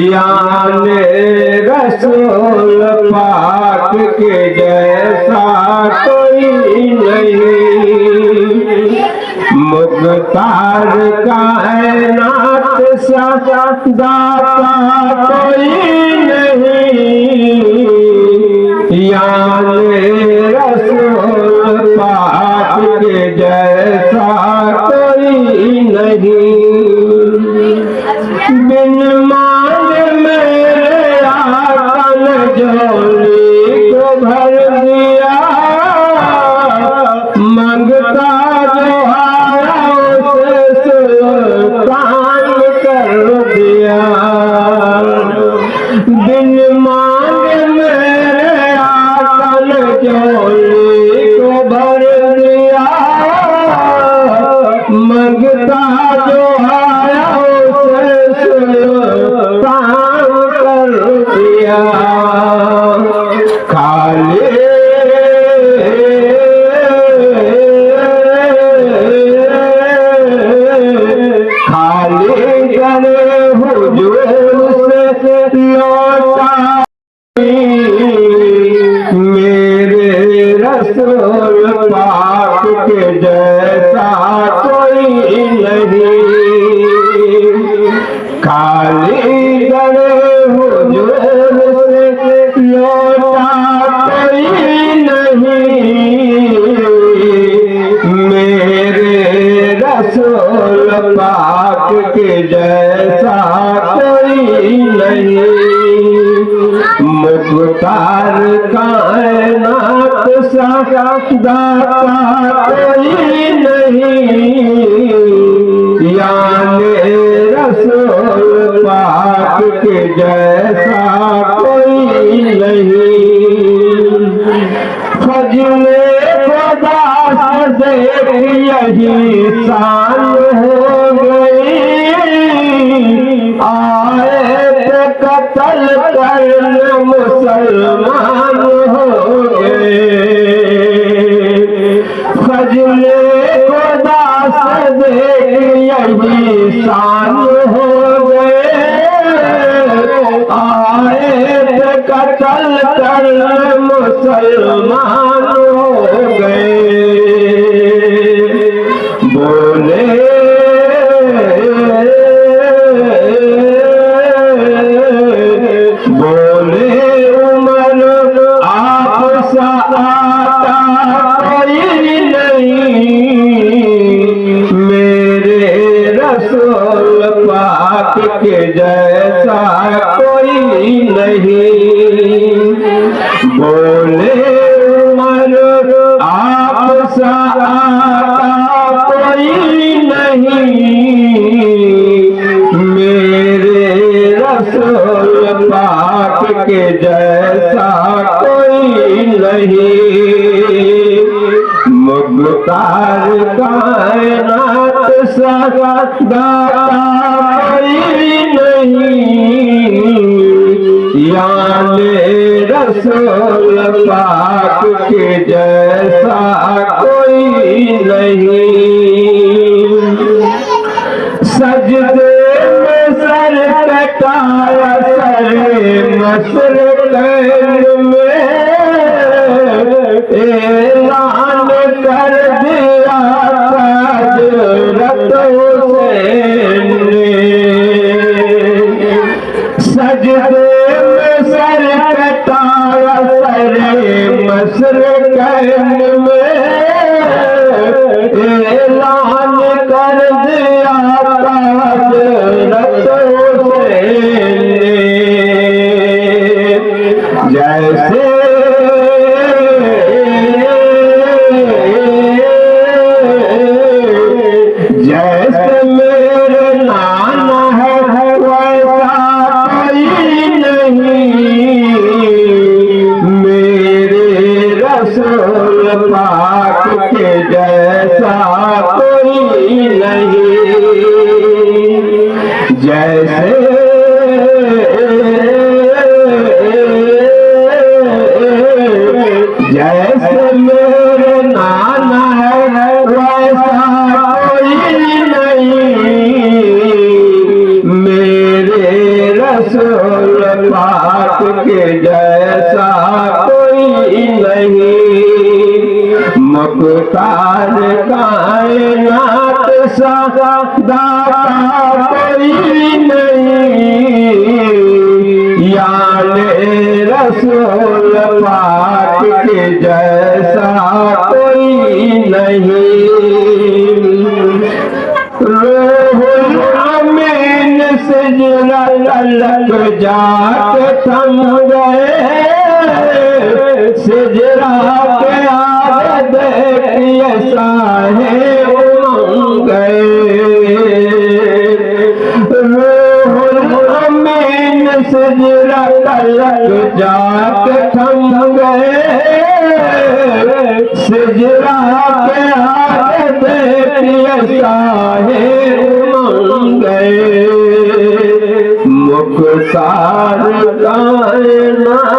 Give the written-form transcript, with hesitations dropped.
याने रसूल पाक के जैसा कोई नहीं। मुख्तार कायनात सा दाता कोई नहीं। याने रसूल पाक के जैसा कोई नहीं। बिन मांगे मेरे आका ने झोली को भर दिया। मांगता जो आया उसे सुल्तान कर दिया। बिन मांगे मेरे आका ने झोली को भर दिया। मांगता जो आया खाली करे हुजूर से लौटा। मेरे रसूल पाक के जैसा कोई नहीं। खाली करे हुजूर से लौटा कोई नहीं। मेरे रसूल पाक के जैसा कोई नहीं। मुख्तार कायनात सा दाता कोई नहीं। याने रसूल पाक के जैसा कोई नहीं। फजले खुदा से देख यही शान हो गई। आए थे कत्ल करने मुसलमान हो गए। फजले खुदा से देख यही शान हो गए। आए थे कत्ल करने मुसलमान हो गए। बोले बोले उमर आप सा आता कोई नहीं। मेरे रसूल पाक के जैसा कोई नहीं। बोले उमर आप सा आता कोई नहीं। मेरे रसूल पाक के जैसा कोई नहीं। मुख्तार कायनात सा दाता कोई नहीं। याने रसूल पाक के जैसा कोई नहीं। सजदे में सर कटाया सरे मशरक़ैन में। ऐलान कर दिया हज़रत हुसैन ने। सजदे में सर कटाया सरे मशरक़ैन में। ऐलान कर दिया हज़रत हुसैन ने। जैसे जैसे मेरे नाना है वैसा कोई नहीं। मेरे रसूल पाक के जैसा कोई नहीं। जैसे जैसे मेरे नाना है वैसा कोई नहीं। पाक के जैसा कोई नहीं, मुख्तार कायनात सा दाता कोई नहीं, याने रसूल पाक के जैसा कोई नहीं। रूहुल अमीन सिजरा लग जाके थम गए, सिजरा के आगे देखिए साहे उमंग गए। रूहुल अमीन सिजरा लग जाके थम गए, सिजरा के आगे देखिए साहे उमंग गए। मुख्तार कायनात